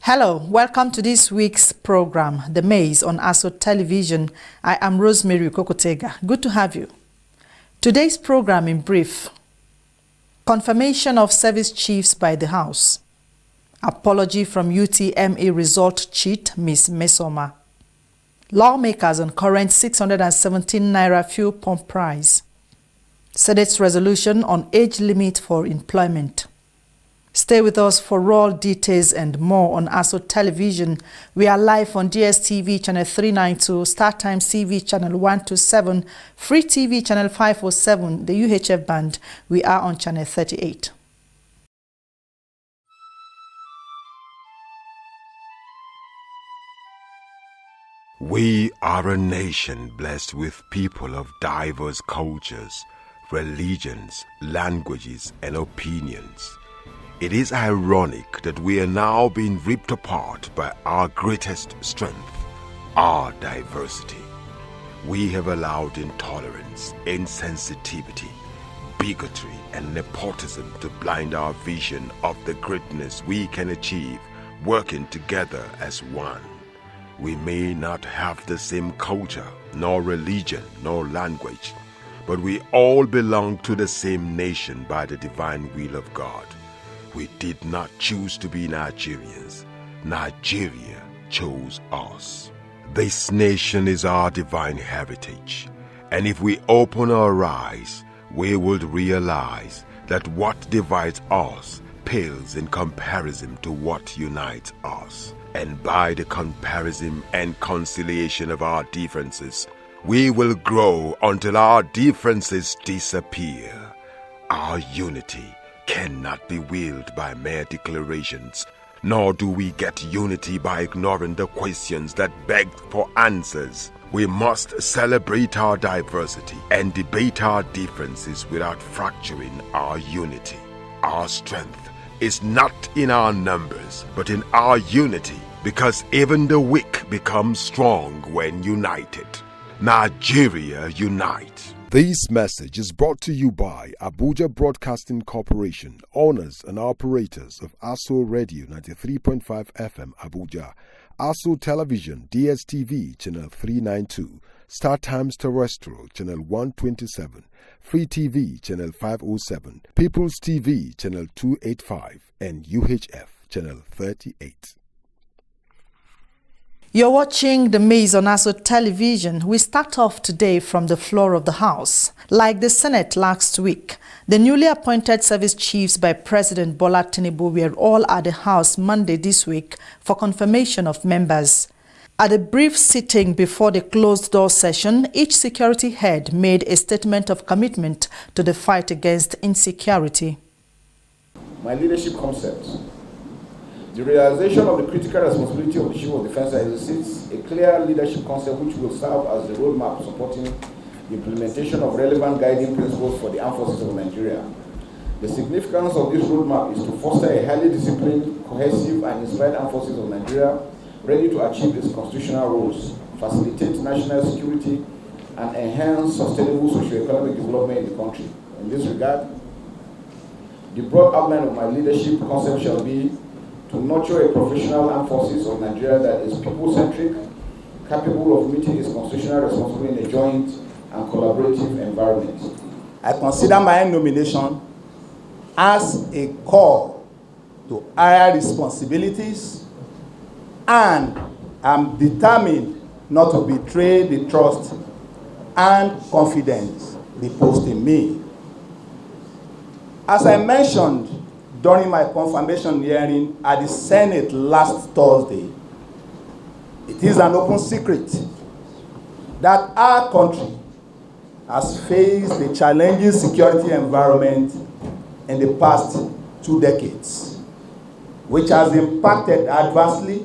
Hello, welcome to this week's program, The Maze on ASO Television. I am Rosemary UKOKO-TEGA. Good to have you. Today's program in brief: confirmation of service chiefs by the House, apology from UTME result cheat Ms. Mesoma, lawmakers on current 617 Naira fuel pump price, Senate's resolution on age limit for employment. Stay with us for raw details and more on ASO Television. We are live on DSTV channel 392, StarTimes TV channel 127, Free TV channel 507, the UHF band. We are on channel 38. We are a nation blessed with people of diverse cultures, religions, languages, and opinions. It is ironic that we are now being ripped apart by our greatest strength, our diversity. We have allowed intolerance, insensitivity, bigotry, and nepotism to blind our vision of the greatness we can achieve working together as one. We may not have the same culture, nor religion, nor language, but we all belong to the same nation by the divine will of God. We did not choose to be Nigerians. Nigeria chose us. This nation is our divine heritage, and if we open our eyes, we would realize that what divides us pales in comparison to what unites us. And by the comparison and conciliation of our differences, we will grow until our differences disappear. Our unity cannot be willed by mere declarations, nor do we get unity by ignoring the questions that beg for answers. We must celebrate our diversity and debate our differences without fracturing our unity. Our strength is not in our numbers, but in our unity, because even the weak become strong when united. Nigeria unite. This message is brought to you by Abuja Broadcasting Corporation, owners and operators of ASO Radio 93.5 FM Abuja, ASO Television DSTV Channel 392, StarTimes Terrestrial Channel 127, Free TV Channel 507, People's TV Channel 285, and UHF Channel 38. You're watching The Maze on ASO Television. We start off today from the floor of the House. Like the Senate last week, the newly appointed service chiefs by President Bola Tinubu were all at the House Monday this week for confirmation of members. At a brief sitting before the closed-door session, each security head made a statement of commitment to the fight against insecurity. My leadership concept. The realization of the critical responsibility of the Chief of Defense elicits a clear leadership concept which will serve as the roadmap supporting the implementation of relevant guiding principles for the armed forces of Nigeria. The significance of this roadmap is to foster a highly disciplined, cohesive, and inspired armed forces of Nigeria ready to achieve its constitutional roles, facilitate national security, and enhance sustainable socio-economic development in the country. In this regard, the broad outline of my leadership concept shall be to nurture a professional armed forces of Nigeria that is people-centric, capable of meeting its constitutional responsibility in a joint and collaborative environment. I consider my nomination as a call to higher responsibilities, and I'm determined not to betray the trust and confidence reposed in me. As I mentioned during my confirmation hearing at the Senate last Thursday, it is an open secret that our country has faced a challenging security environment in the past 2 decades, which has impacted adversely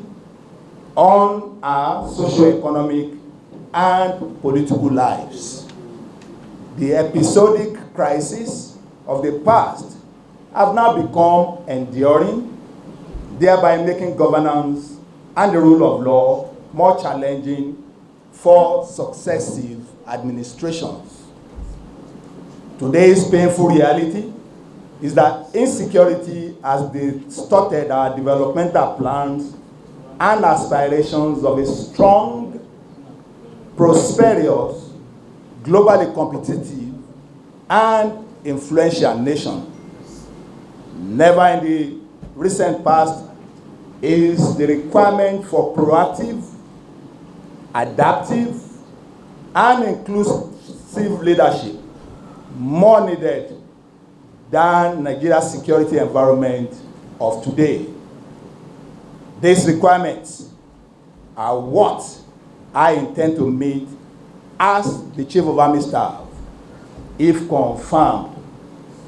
on our socio-economic and political lives. The episodic crises of the past have now become enduring, thereby making governance and the rule of law more challenging for successive administrations. Today's painful reality is that insecurity has distorted our developmental plans and aspirations of a strong, prosperous, globally competitive, and influential nation. Never in the recent past is the requirement for proactive, adaptive, and inclusive leadership more needed than Nigeria's security environment of today. These requirements are what I intend to meet as the Chief of Army Staff, if confirmed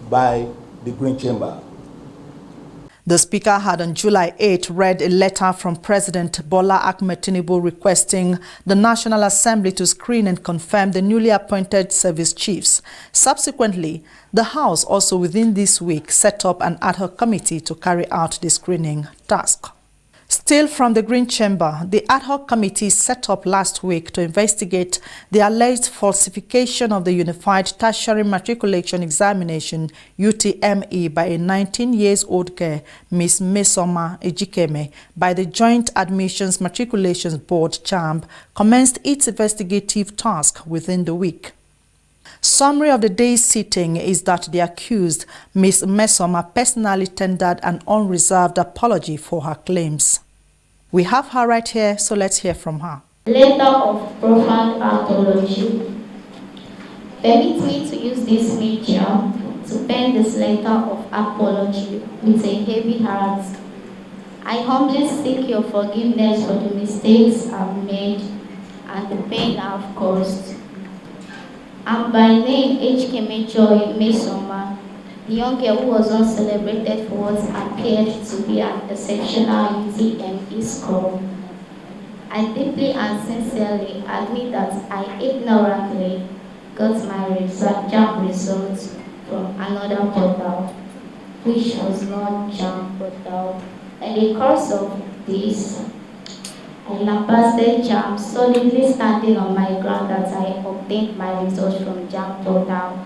by the Green Chamber. The Speaker had on July 8 read a letter from President Bola Ahmed Tinubu requesting the National Assembly to screen and confirm the newly appointed service chiefs. Subsequently, the House also within this week set up an ad hoc committee to carry out the screening task. Still from the Green Chamber, the ad hoc committee set up last week to investigate the alleged falsification of the Unified Tertiary Matriculation Examination (UTME) by a 19-year-old girl, Ms. Mesoma Ejikeme, by the Joint Admissions Matriculation Board (JAMB), commenced its investigative task within the week. Summary of the day's sitting is that the accused, Ms. Mesoma, personally tendered an unreserved apology for her claims. We have her right here, so let's hear from her. Letter of profound apology. Permit me to use this medium to pen this letter of apology with a heavy heart. I humbly seek your forgiveness for the mistakes I've made and the pain I've caused. I'm by name Ejikeme Joy Mesoma, the young girl who was once celebrated for what appeared to be an exceptional UTME score. I deeply and sincerely admit that I ignorantly got my JAMB results from another portal, which was not JAMB portal. In the course of this, I lambasted JAMB, solidly standing on my ground that I obtained my results from JAMB portal.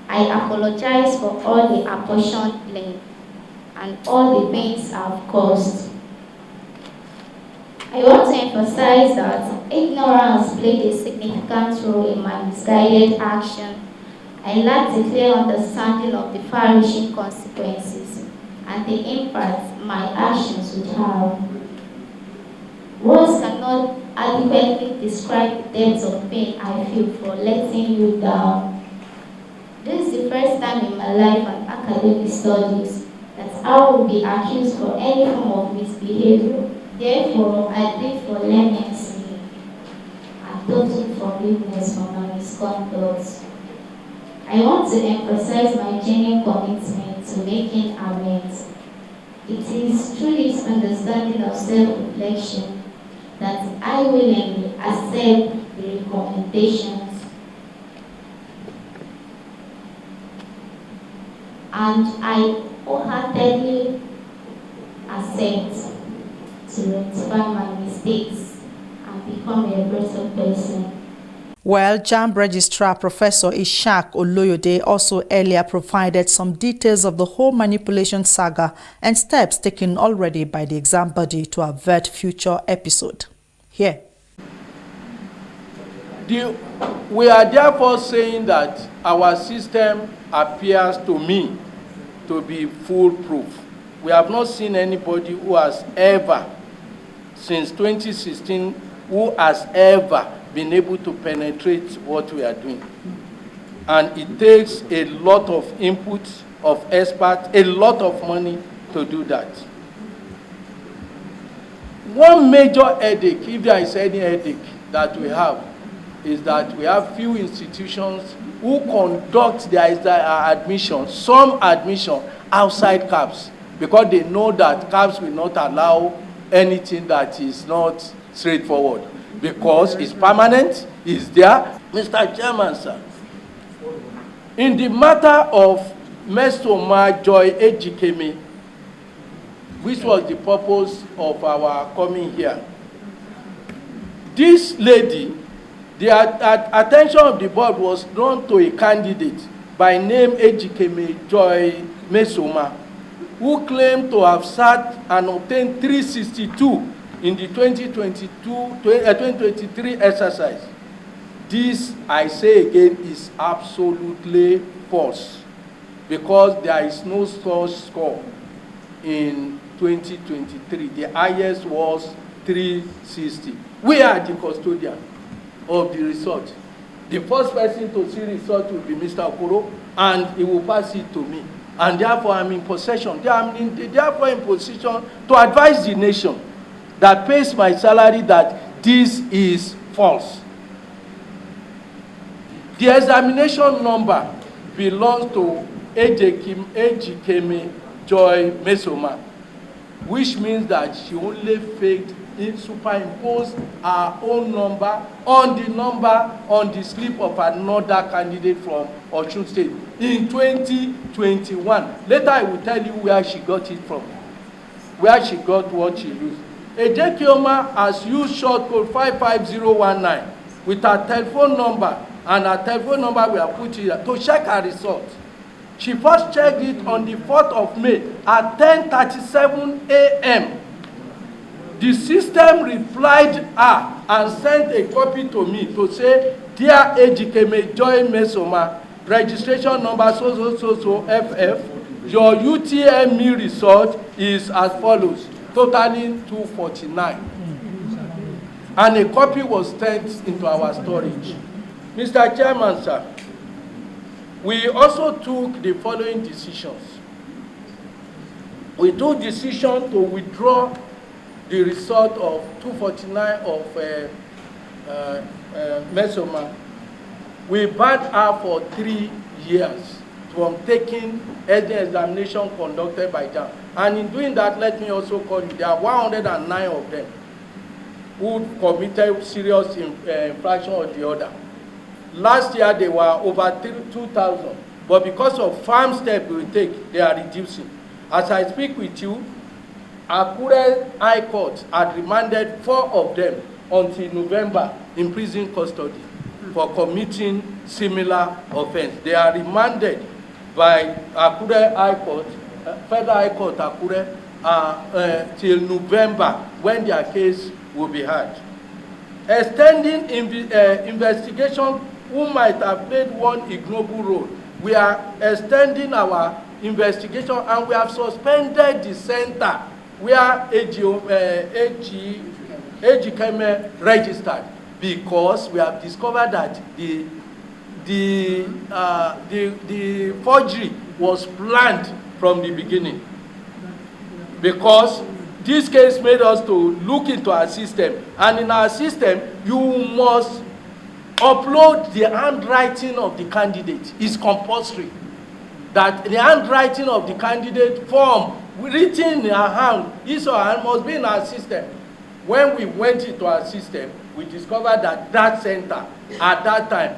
I apologize for all the apportioned blame and all the pains I've caused. I want to emphasize that ignorance played a significant role in my misguided action. I lacked a clear understanding of the far-reaching consequences and the impact my actions would have. Words cannot adequately describe the depth of pain I feel for letting you down. This is the first time in my life and academic studies that I will be accused for any form of misbehavior. Therefore, I plead for leniency and total forgiveness for my misconduct. I want to emphasize my genuine commitment to making amends. It is through this understanding of self-reflection that I willingly accept the recommendations and I wholeheartedly accept to rectify my mistakes and become a better person. Well, JAMB Registrar Professor Ishak Oloyode also earlier provided some details of the whole manipulation saga and steps taken already by the exam body to avert future episode. Here. We are therefore saying that our system appears to me to be foolproof. We have not seen anybody who has ever, since 2016, who has ever been able to penetrate what we are doing. And it takes a lot of input of experts, a lot of money to do that. One major headache, if there is any headache that we have, is that we have few institutions who conduct their admission, some admission outside CAPS, because they know that CAPS will not allow anything that is not straightforward, because it's permanent, it's there. Mr. Chairman, sir, in the matter of Mesoma Joy Ejikeme, which was the purpose of our coming here, this lady, the attention of the board was drawn to a candidate by name Ejikeme Joy Mesoma, who claimed to have sat and obtained 362 in the 2023 exercise. This, I say again, is absolutely false, because there is no such score in 2023. The highest was 360. We are the custodian of the result. The first person to see result will be Mr. Okoro, and he will pass it to me. And therefore, I'm in possession. Therefore, in position to advise the nation that pays my salary that this is false. The examination number belongs to Ejikeme Joy Mesoma, which means that she only faked it, superimposed her own number on the slip of another candidate from Osun State in 2021. Later, I will tell you where she got it from, where she got what she used. Ejekeme has used short code 55019 with her telephone number, and her telephone number we have put here to check her results. She first checked it on the 4th of May at 10:37 a.m. The system replied her and sent a copy to me to say, "Dear Ejikeme Joy Mesoma, registration number so FF, your UTME result is as follows, totaling 249. And a copy was sent into our storage. Mr. Chairman, sir, we also took the following decisions. We took decision to withdraw the result of 249 of Mesoma. We banned her for 3 years from taking any examination conducted by JAMB. And in doing that, let me also call you, there are 109 of them who committed serious infraction or the other. Last year, they were over 2,000. But because of firm steps we take, they are reducing. As I speak with you, Akure High Court had remanded 4 of them until November in prison custody for committing similar offense. They are remanded by Akure High Court, Federal High Court Akure, till November, when their case will be heard. Extending investigation who might have played one ignoble role. We are extending our investigation, and we have suspended the center where Ejikeme registered, because we have discovered that the forgery was planned from the beginning. Because this case made us to look into our system, and in our system, you must upload the handwriting of the candidate. It's compulsory that the handwriting of the candidate form written in our hand, his or her, must be in our system. When we went into our system, we discovered that that center at that time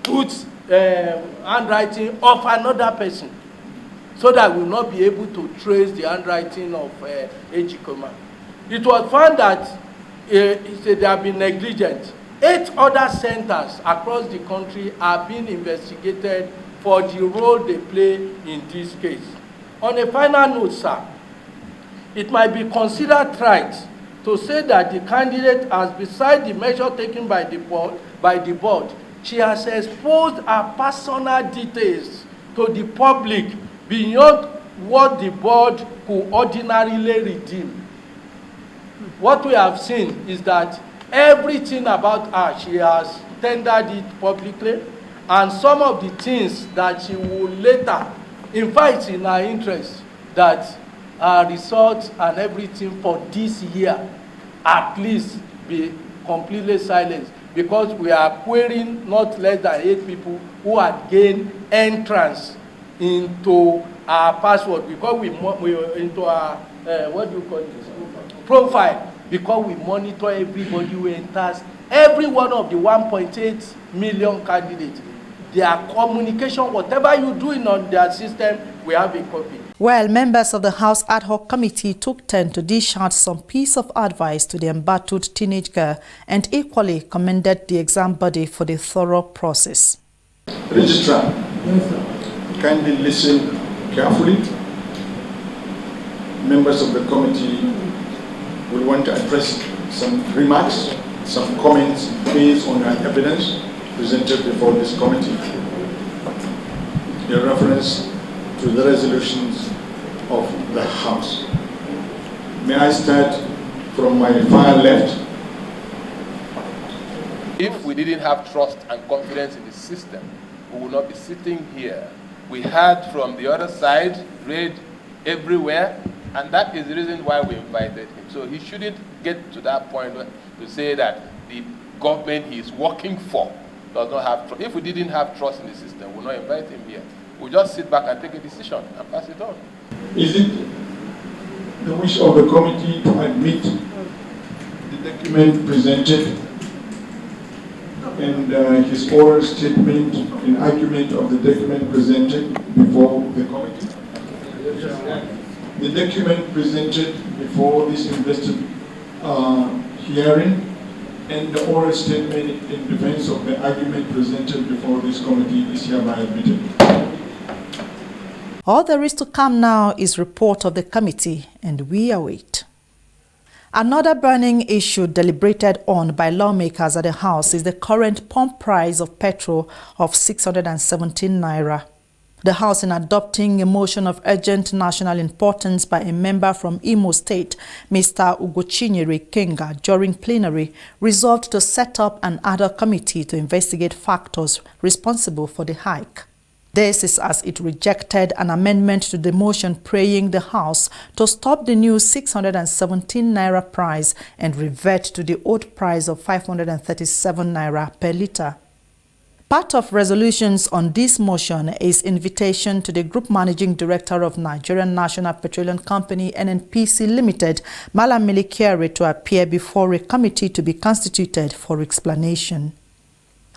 puts handwriting of another person, so that we will not be able to trace the handwriting of Ejikeme. It was found that they have been negligent. 8 other centers across the country are being investigated for the role they play in this case. On a final note, sir, it might be considered trite to say that the candidate has, beside the measure taken by the board, she has exposed her personal details to the public beyond what the board could ordinarily redeem. What we have seen is that everything about her, she has tendered it publicly, and some of the things that she will later, in fact, in her interest, that her results and everything for this year at least be completely silenced, because we are querying not less than 8 people who had gained entrance into our password, because we into our what do you call this, profile, because we monitor everybody who enters, every one of the 1.8 million candidates. Their communication, whatever you do in on their system, we have a copy. Well, members of the House Ad Hoc Committee took turn to dish out some piece of advice to the embattled teenage girl, and equally commended the exam body for the thorough process. Registrar, kindly listen carefully. members of the committee will want to address some remarks, some comments based on the evidence presented before this committee in reference to the resolutions of the House. May I start from my far left? If we didn't have trust and confidence in the system, we would not be sitting here. We heard from the other side, read everywhere, and that is the reason why we invited him. So he shouldn't get to that point to say that the government he is working for does not have trust. If we didn't have trust in the system, we would not invite him here. We'll just sit back and take a decision and pass it on. Is it the wish of the committee to admit the document presented and his oral statement and argument of the document presented before the committee? The document presented before this investor hearing and the oral statement in defense of the argument presented before this committee is hereby admitted. All there is to come now is report of the committee, and we await. Another burning issue deliberated on by lawmakers at the House is the current pump price of petrol of 617 naira. The House, in adopting a motion of urgent national importance by a member from Imo State, Mr. UKOKO-TEGA, during plenary, resolved to set up an ad hoc committee to investigate factors responsible for the hike. This is as it rejected an amendment to the motion praying the House to stop the new 617 naira price and revert to the old price of 537 naira per litre. Part of resolutions on this motion is invitation to the Group Managing Director of Nigerian National Petroleum Company NNPC Limited, Malam Milikiari, to appear before a committee to be constituted for explanation.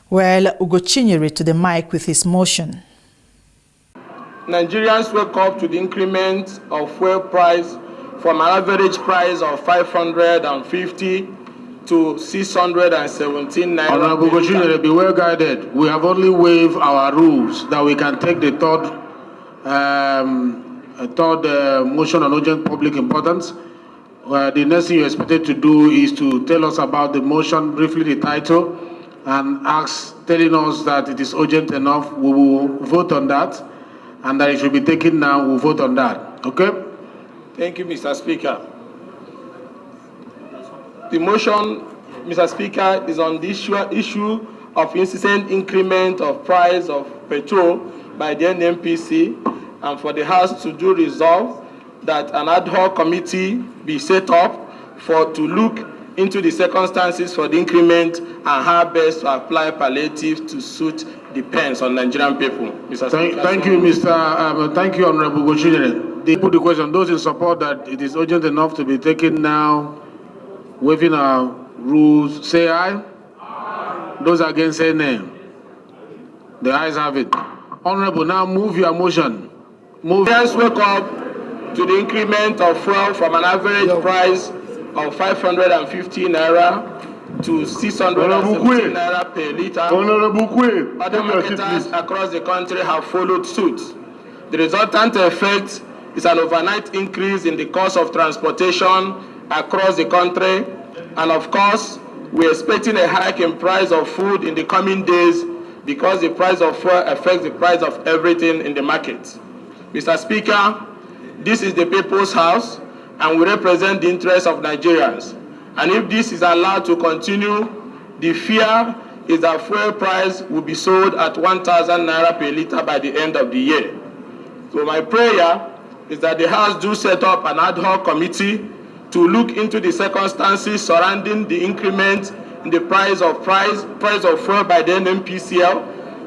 Well, UKOKO-TEGA to the mic with his motion. Nigerians wake up to the increment of fuel price from an average price of 550 to 617 naira. Honorable UKOKO-TEGA, be well guided. We have only waived our rules that we can take the third motion on urgent public importance. The next thing you're expected to do is to tell us about the motion, briefly the title, and telling us that it is urgent enough. We will vote on that, and that it should be taken now. We'll vote on that. Okay? Thank you, Mr. Speaker. The motion, Mr. Speaker, is on the issue of incessant increment of price of petrol by the NNPC, and for the House to do resolve that an ad hoc committee be set up to look into the circumstances for the increment and how best to apply palliative to suit the pains on Nigerian people. Thank you, Honorable UKOKO-TEGA. They put the question, those in support that it is urgent enough to be taken now, waiving our rules, say aye. Aye. Those against, say nay. The ayes have it. Honorable, now move your motion. Move. Let's wake up to the increment of fuel from an average price of 550 naira to 617 naira per litre. Other marketers across the country have followed suit. The resultant effect is an overnight increase in the cost of transportation across the country, and of course, we're expecting a hike in price of food in the coming days because the price of fuel affects the price of everything in the market. Mr. Speaker, this is the People's House, and we represent the interests of Nigerians. And if this is allowed to continue, the fear is that fuel price will be sold at 1,000 naira per litre by the end of the year. So my prayer is that the House do set up an ad hoc committee to look into the circumstances surrounding the increment in the price of fuel by the NNPCL,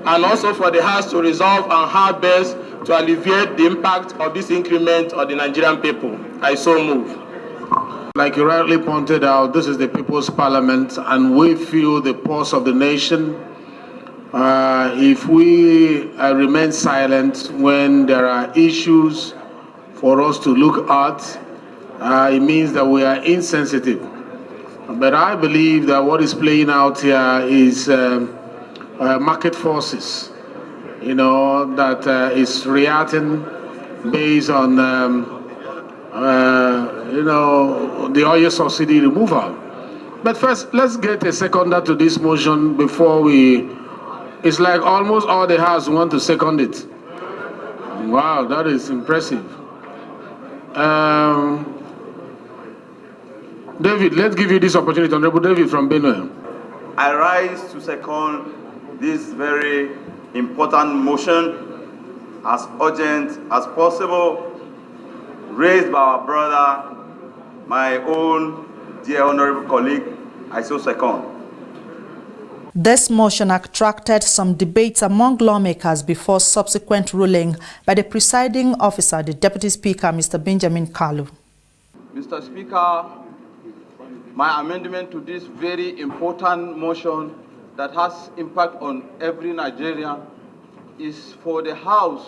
and also for the House to resolve on how best to alleviate the impact of this increment on the Nigerian people. I so move. Like you rightly pointed out, this is the People's Parliament, and we feel the pulse of the nation. If we remain silent when there are issues for us to look at, it means that we are insensitive. But I believe that what is playing out here is market forces, that is reacting based on the oil subsidy removal. But first, let's get a seconder to this motion before we. It's like almost all the House want to second it. Wow, that is impressive. David, let's give you this opportunity. Honorable David from Benue. I rise to second this very important motion as urgent as possible, raised by our brother, my own dear honorable colleague. I so second. This motion attracted some debates among lawmakers before subsequent ruling by the presiding officer, the Deputy Speaker, Mr. Benjamin Kalu. Mr. Speaker, my amendment to this very important motion that has impact on every Nigerian is for the House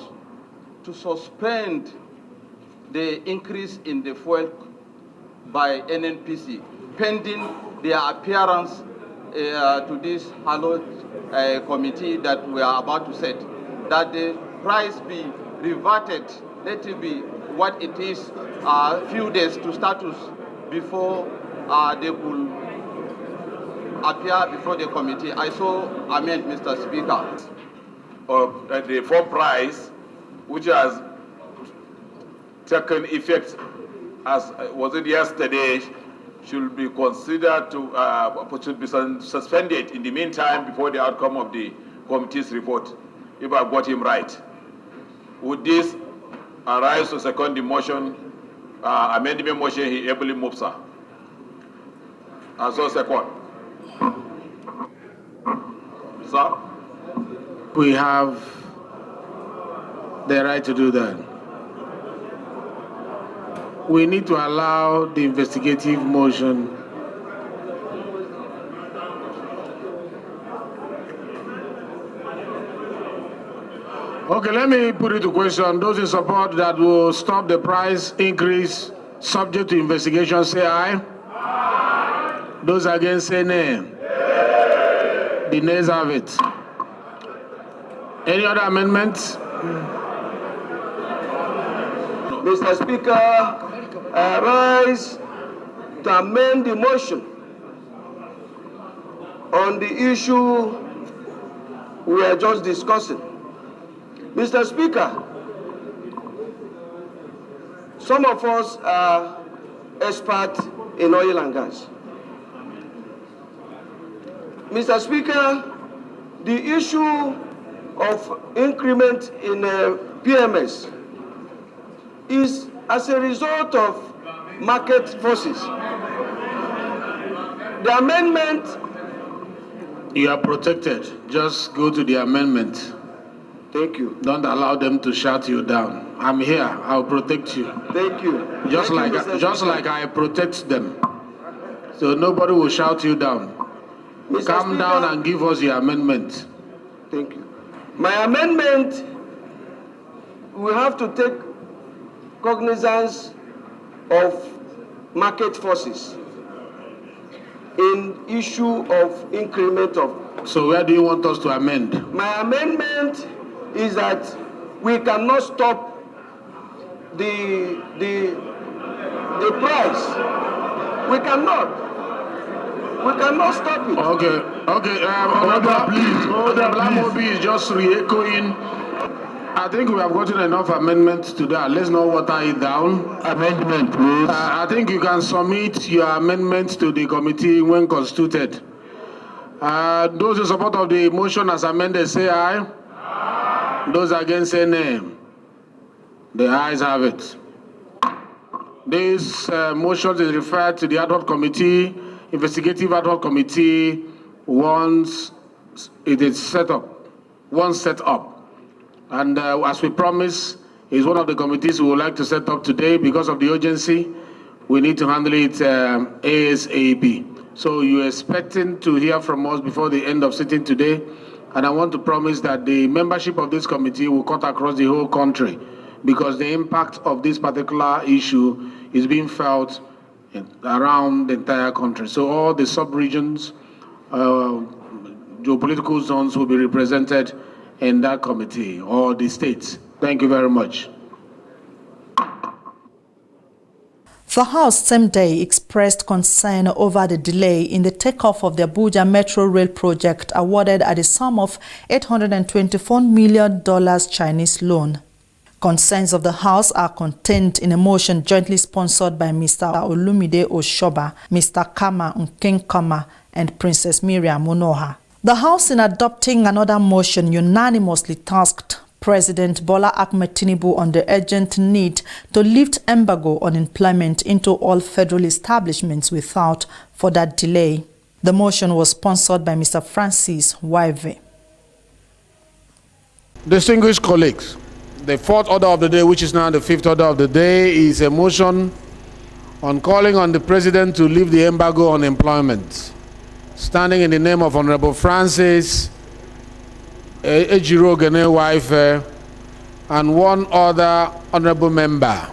to suspend the increase in the fuel by NNPC, pending their appearance to this hallowed committee that we are about to set, that the price be reverted, let it be what it is a few days to status before they could appear before the committee. I so amend, Mr. Speaker. Of the fuel price, which has taken effect as was it yesterday, should be considered to should be suspended in the meantime before the outcome of the committee's report, if I got him right. Would this arise to second the motion, amendment motion he ably moves, sir? And so second. Sir? We have the right to do that. We need to allow the investigative motion. Okay, let me put it to question. Those in support that will stop the price increase subject to investigation, say aye. Aye. Those against, say nay. Nay. The nays have it. Any other amendments? Mr. Speaker, I rise to amend the motion on the issue we are just discussing. Mr. Speaker, some of us are experts in oil and gas. Mr. Speaker, the issue of increment in PMS is as a result of market forces. The amendment... You are protected. Just go to the amendment. Thank you. Don't allow them to shut you down. I'm here. I'll protect you. Thank you. Just like I protect them. So nobody will shout you down. Mr. Calm Speaker, down and give us your amendment. Thank you. My amendment, we have to take cognizance of market forces in issue of increment of... So where do you want us to amend? My amendment is that we cannot stop the price. We cannot stop it. Okay. Order, please. Order, please. Is just re-echoing. I think we have gotten enough amendments to that. Let's not water it down. Amendment, please. I think you can submit your amendments to the committee when constituted. Those in support of the motion as amended, say aye. Aye. Those against, say nay. The ayes have it. This motion is referred to the ad hoc committee, investigative ad hoc committee, once it is set up. And as we promised, is one of the committees we would like to set up today. Because of the urgency, we need to handle it ASAP. So you're expecting to hear from us before the end of sitting today. And I want to promise that the membership of this committee will cut across the whole country, because the impact of this particular issue is being felt around the entire country. So all the sub-regions, geopolitical zones will be represented in that committee, or the states. Thank you very much. The House same day expressed concern over the delay in the takeoff of the Abuja Metro Rail project awarded at a sum of $824 million Chinese loan. Concerns of the House are contained in a motion jointly sponsored by Mr. Olumide Oshoba, Mr. Kama Nkenkama, and Princess Miriam Onoha. The House, in adopting another motion, unanimously tasked President Bola Ahmed Tinubu on the urgent need to lift embargo on employment into all federal establishments without further delay. The motion was sponsored by Mr. Francis Waive. Distinguished colleagues, the fourth order of the day, which is now the fifth order of the day, is a motion on calling on the President to lift the embargo on employment. Standing in the name of Honorable Francis Ejiro Gene Waife and one other honorable member.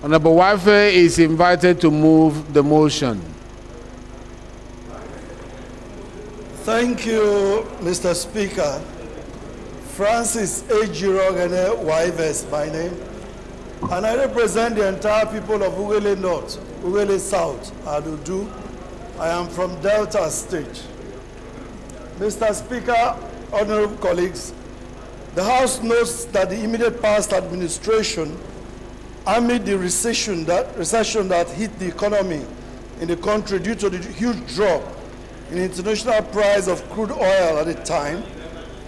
Honorable Waife is invited to move the motion. Thank you, Mr. Speaker. Francis Ejiro Gene Waife is my name, and I represent the entire people of Ugele North, Ugele South, Adudu. I am from Delta State. Mr. Speaker, honorable colleagues, the House notes that the immediate past administration, amid the recession that hit the economy in the country due to the huge drop in the international price of crude oil at the time,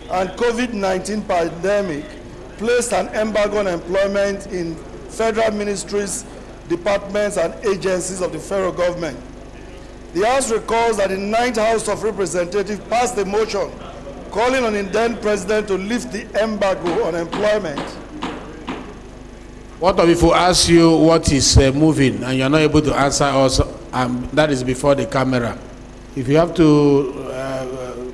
and COVID-19 pandemic, placed an embargo on employment in federal ministries, departments, and agencies of the federal government. The House recalls that the 9th House of Representatives passed a motion calling on the then President to lift the embargo on employment. What if we ask you what is moving and you're not able to answer us? That is before the camera. If you have to,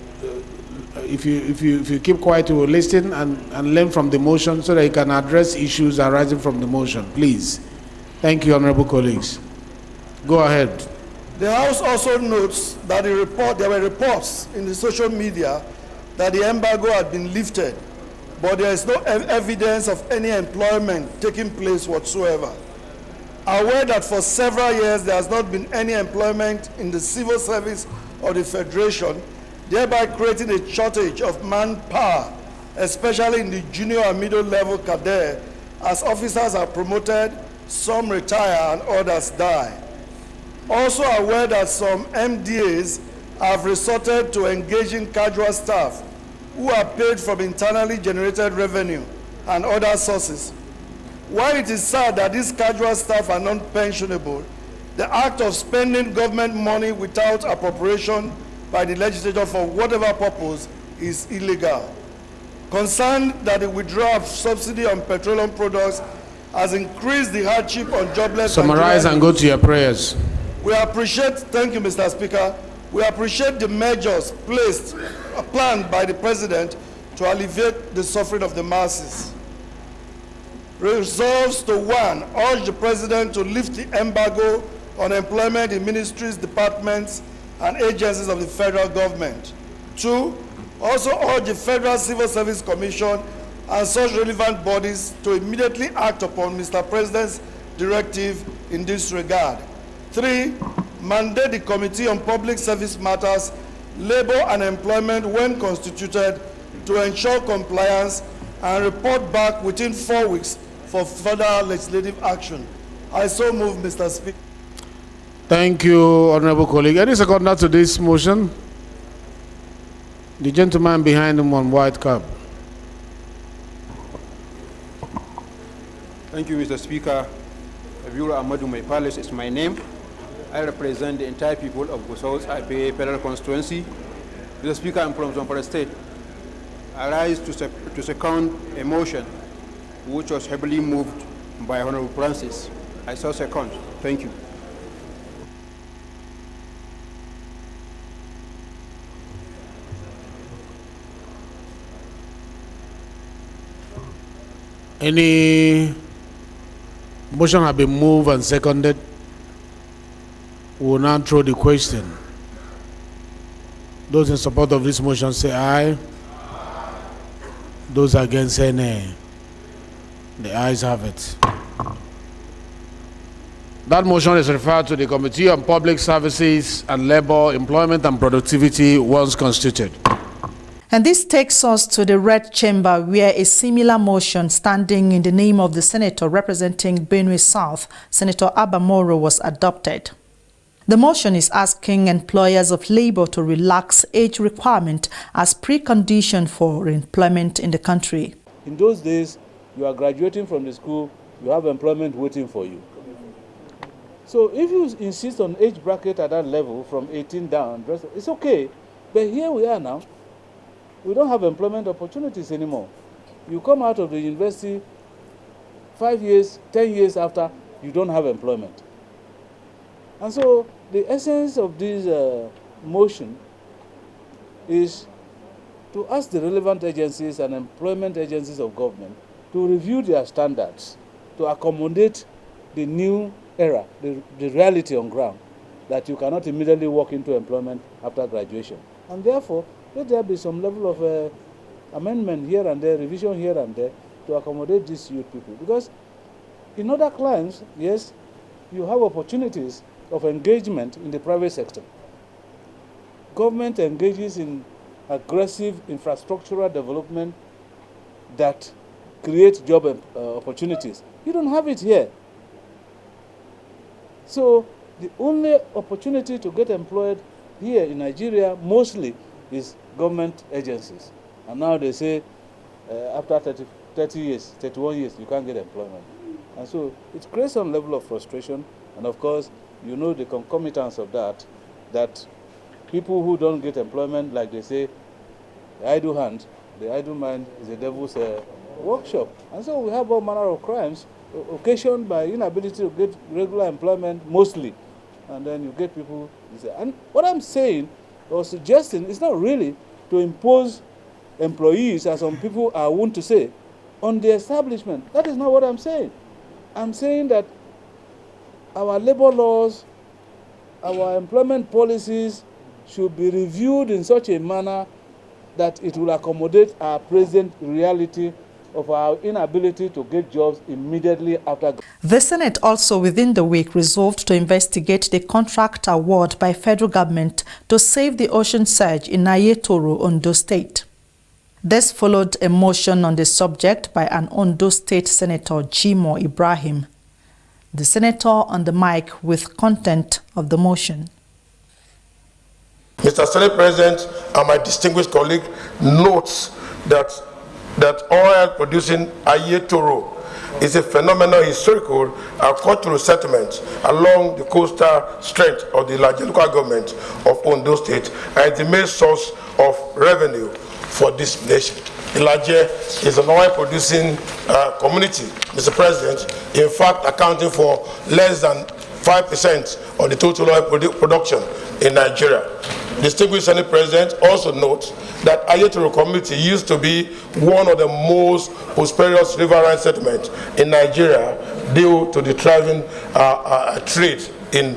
if you keep quiet, we will listen and learn from the motion so that you can address issues arising from the motion. Please. Thank you, honorable colleagues. Go ahead. The House also notes that there were reports in the social media that the embargo had been lifted, but there is no evidence of any employment taking place whatsoever. Aware that for several years there has not been any employment in the civil service of the Federation, thereby creating a shortage of manpower, especially in the junior and middle level cadre, as officers are promoted, some retire and others die. Also aware that some MDAs have resorted to engaging casual staff who are paid from internally generated revenue and other sources. While it is sad that these casual staff are non-pensionable, the act of spending government money without appropriation by the legislature for whatever purpose is illegal. Concerned that the withdrawal of subsidy on petroleum products has increased the hardship on jobless. Summarize and go to your prayers. We appreciate, thank you, Mr. Speaker, we appreciate the measures planned by the President to alleviate the suffering of the masses. Resolves to 1, urge the President to lift the embargo on employment in ministries, departments, and agencies of the federal government. 2, also urge the Federal Civil Service Commission and such relevant bodies to immediately act upon Mr. President's directive in this regard. 3, mandate the Committee on Public Service Matters, Labor and Employment when constituted to ensure compliance and report back within 4 weeks for further legislative action. I so move, Mr. Speaker. Thank you, honorable colleague. Any seconder to this motion? The gentleman behind him on white cap. Thank you, Mr. Speaker. Abdullah Ahmadu Mai Palace is my name. I represent the entire people of Gusau's IPA Federal Constituency. Mr. Speaker, I'm from Zamfara State. I rise to second a motion which was heavily moved by Honorable Francis. I so second. Thank you. Any motion have been moved and seconded? We will now throw the question. Those in support of this motion say aye. Those against say nay. The ayes have it. That motion is referred to the Committee on Public Services and Labor, Employment and Productivity once constituted. And this takes us to the Red Chamber, where a similar motion standing in the name of the senator representing Benue South, Senator Abba Moro, was adopted. The motion is asking employers of labor to relax age requirement as precondition for employment in the country. In those days, you are graduating from the school, you have employment waiting for you. So if you insist on age bracket at that level from 18 down, it's okay. But here we are now. We don't have employment opportunities anymore. You come out of the university 5 years, 10 years after, you don't have employment. And so the essence of this motion is to ask the relevant agencies and employment agencies of government to review their standards to accommodate the new era, the reality on ground, that you cannot immediately walk into employment after graduation. And therefore, let there be some level of amendment here and there, revision here and there, to accommodate these youth people. Because in other climes, yes, you have opportunities of engagement in the private sector. Government engages in aggressive infrastructural development that creates job opportunities. You don't have it here. So the only opportunity to get employed here in Nigeria mostly is government agencies. And now they say after 30 years, 31 years, you can't get employment. And so it creates some level of frustration. And of course, you know the concomitants of that people who don't get employment, like they say, the idle hand, the idle mind is the devil's workshop. And so we have all manner of crimes occasioned by inability to get regular employment mostly. And then you get people, and what I'm saying or suggesting is not really to impose employees, as some people are wont to say, on the establishment. That is not what I'm saying. I'm saying that our labor laws, our employment policies should be reviewed in such a manner that it will accommodate our present reality of our inability to get jobs immediately after. The Senate also within the week resolved to investigate the contract award by federal government to save the ocean surge in Ayetoro, Ondo State. This followed a motion on the subject by an Ondo State Senator Jimo Ibrahim. The senator on the mic with content of the motion. Mr. Senate President and my distinguished colleague notes that oil producing Ayetoro is a phenomenal historical and cultural settlement along the coastal stretch of the Ilaje local government of Ondo State and the main source of revenue for this nation. Ilaje is an oil producing community, Mr. President, in fact accounting for less than 5% of the total oil production in Nigeria. Distinguished Senate President also notes that Ayetoro community used to be one of the most prosperous riverine settlements in Nigeria due to the thriving trade in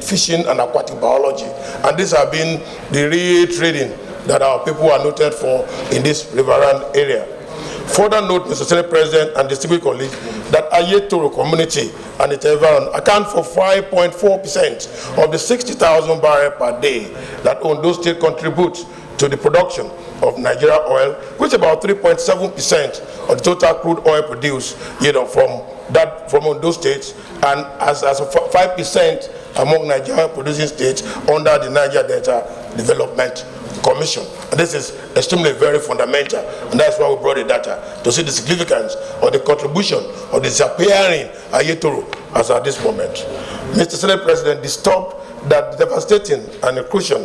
fishing and aquatic biology. And this has been the real trading that our people are noted for in this riverine area. Further note, Mr. Senate President and distinguished colleagues, that Ayetoro community and its environment account for 5.4% of the 60,000 barrels per day that Ondo State contributes to the production of Nigeria oil, which is about 3.7% of the total crude oil produced, from Ondo State, and as 5% among Nigeria producing states under the Niger Delta Development Commission. And this is extremely very fundamental, and that's why we brought the data to see the significance of the contribution of the disappearing Ayetoro as at this moment. Mr. Senate President, disturbed that devastating and crucial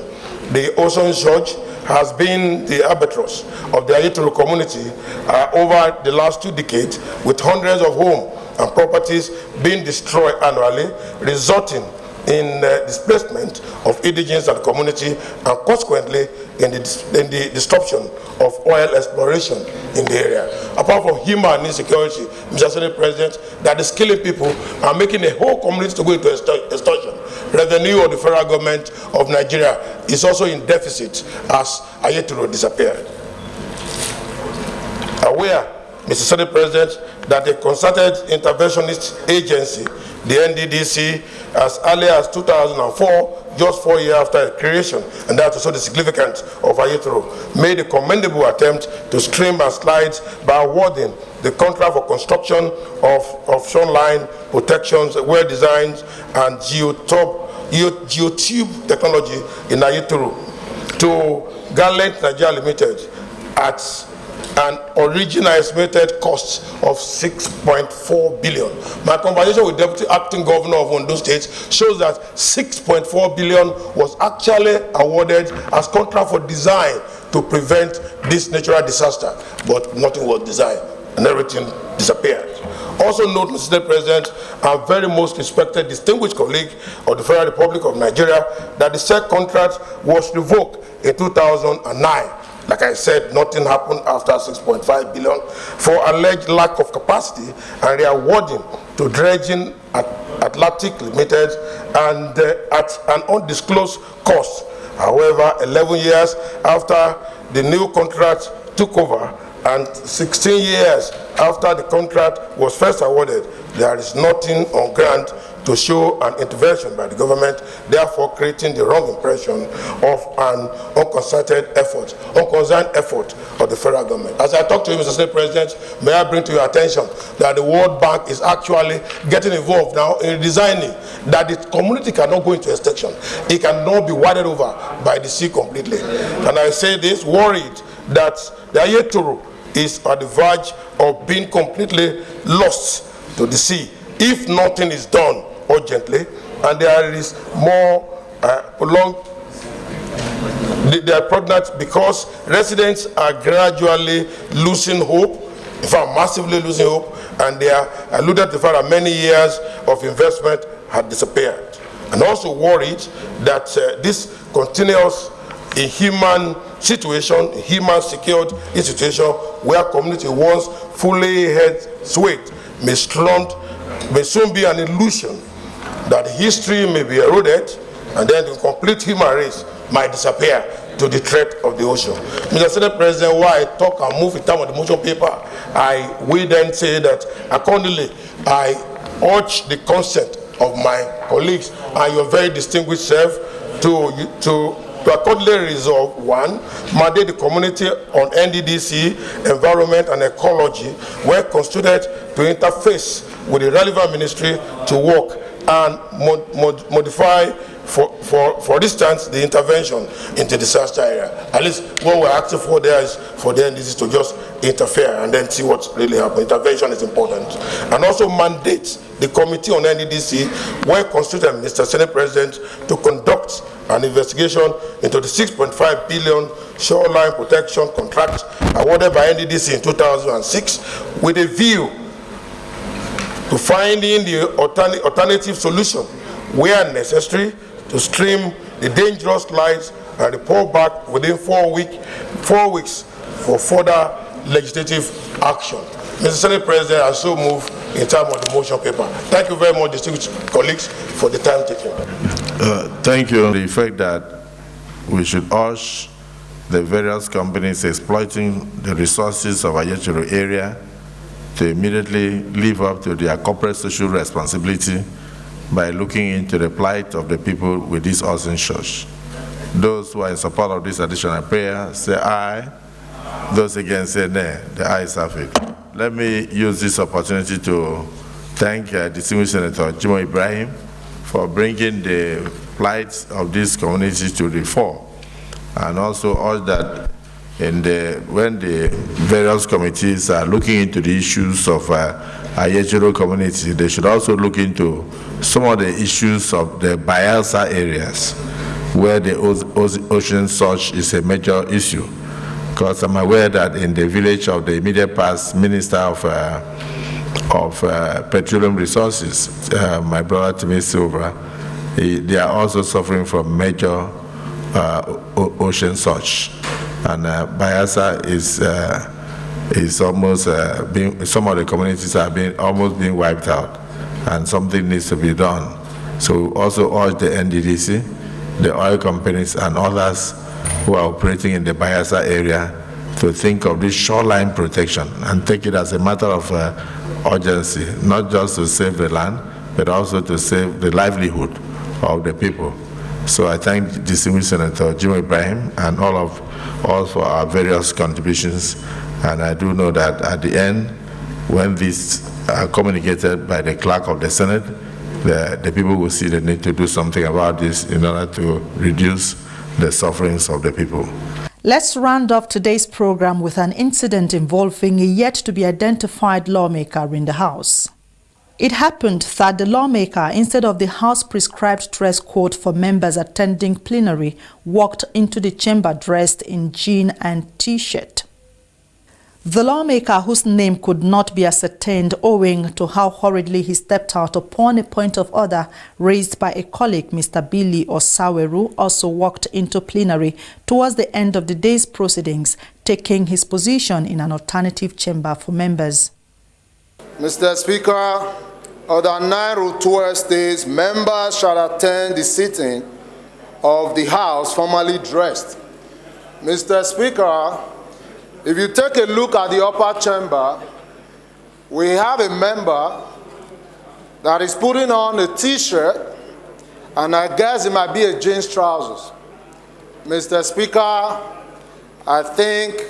the ocean surge has been the albatross of the Ayetoro community over the last 2 decades, with hundreds of homes and properties being destroyed annually, resulting in displacement of indigenous and community, and consequently in the disruption of oil exploration in the area. Apart from human insecurity, Mr. Senate President, that is killing people and making a whole community to go into extortion. Revenue of the federal government of Nigeria is also in deficit as Ayetoro disappeared. Aware, Mr. Senate President, that a concerted interventionist agency the NDDC as early as 2004, just 4 years after its creation, and that's also the significance of Ayetoro, made a commendable attempt to stream and slide by awarding the contract for construction of shoreline protections, well designed and geotube technology in Ayetoro to Gallant Nigeria Limited at an original estimated cost of 6.4 billion. My conversation with Deputy Acting Governor of Ondo State shows that 6.4 billion was actually awarded as contract for design to prevent this natural disaster, but nothing was designed and everything disappeared. Also note, Mr. President, our very most respected, distinguished colleague of the Federal Republic of Nigeria, that the said contract was revoked in 2009. Like I said, nothing happened after 6.5 billion for alleged lack of capacity and re-awarding to Dredging Atlantic Limited and at an undisclosed cost. However, 11 years after the new contract took over and 16 years after the contract was first awarded, there is nothing on ground to show an intervention by the government, therefore creating the wrong impression of an unconcerted effort, unconcerned effort of the federal government. As I talk to you, Mr. State President, may I bring to your attention that the World Bank is actually getting involved now in designing that the community cannot go into extinction. It cannot be watered over by the sea completely. And I say this worried that the Ayetoro is at the verge of being completely lost to the sea if nothing is done urgently, and there is more prolonged. They are pregnant because residents are gradually losing hope, in fact massively losing hope, and they are alluded to the fact that many years of investment had disappeared. And also worried that this continuous inhuman situation, human secured institution where community once fully had swayed may soon be an illusion that history may be eroded and then the complete human race might disappear to the threat of the ocean. Mr. Senate President, while I talk and move in terms of the motion paper, I will then say that accordingly I urge the consent of my colleagues and your very distinguished self to accordingly resolve: 1, mandate the community on NDDC, environment and ecology, where constituted to interface with the relevant ministry to work and modify, for instance, the intervention into disaster area. At least what we're asking for there is for the NDDC to just interfere and then see what's really happening. Intervention is important. And also mandate the committee on NDDC, where constituted, Mr. Senate President, to conduct an investigation into the 6.5 billion shoreline protection contract awarded by NDDC in 2006 with a view to finding the alternative solution where necessary to stream the dangerous slides and report back within 4 weeks for further legislative action. Mr. Senate President, I so move in terms of the motion paper. Thank you very much, distinguished colleagues, for the time taken. Thank you. The fact that we should urge the various companies exploiting the resources of Ayetoro area to immediately live up to their corporate social responsibility by looking into the plight of the people with this awesome church. Those who are in support of this additional prayer say aye. Those against say nay. The ayes have it. Let me use this opportunity to thank distinguished Senator Jimo Ibrahim for bringing the plight of this community to the fore, and also urge that when the various committees are looking into the issues of Ayetoro community, they should also look into some of the issues of the Bayelsa areas where the ocean surge is a major issue. Because I'm aware that in the village of the immediate past, Minister of Petroleum Resources, my brother Timmy Silva, they are also suffering from major ocean surge. And Bayelsa is almost some of the communities are almost being wiped out, and something needs to be done. So we also urge the NDDC, the oil companies, and others who are operating in the Bayelsa area to think of this shoreline protection and take it as a matter of urgency, not just to save the land, but also to save the livelihood of the people. So I thank distinguished Senator Jim Ibrahim and all for our various contributions. And I do know that at the end, when these are communicated by the clerk of the Senate, the people will see the need to do something about this in order to reduce the sufferings of the people. Let's round off today's program with an incident involving a yet-to-be-identified lawmaker in the House. It happened that the lawmaker, instead of the House-prescribed dress code for members attending plenary, walked into the chamber dressed in jean and T-shirt. The lawmaker, whose name could not be ascertained owing to how hurriedly he stepped out upon a point of order raised by a colleague, Mr. Billy Osaweru, also walked into plenary towards the end of the day's proceedings, taking his position in an alternative chamber for members. Mr. Speaker, under 9 Rule 12 states, members shall attend the sitting of the House formally dressed. Mr. Speaker, if you take a look at the upper chamber, we have a member that is putting on a T-shirt, and I guess it might be a jeans trousers. Mr. Speaker, I think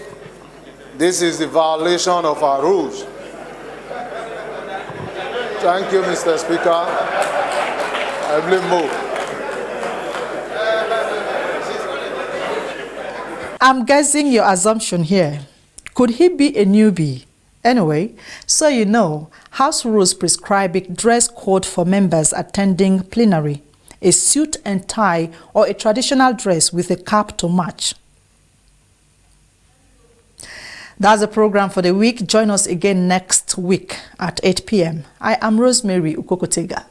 this is the violation of our rules. Thank you, Mr. Speaker. I will move. I'm guessing your assumption here. Could he be a newbie? Anyway, so you know, House rules prescribe a dress code for members attending plenary, a suit and tie or a traditional dress with a cap to match. That's the program for the week. Join us again next week at 8 p.m. I am Rosemary UKOKO-TEGA.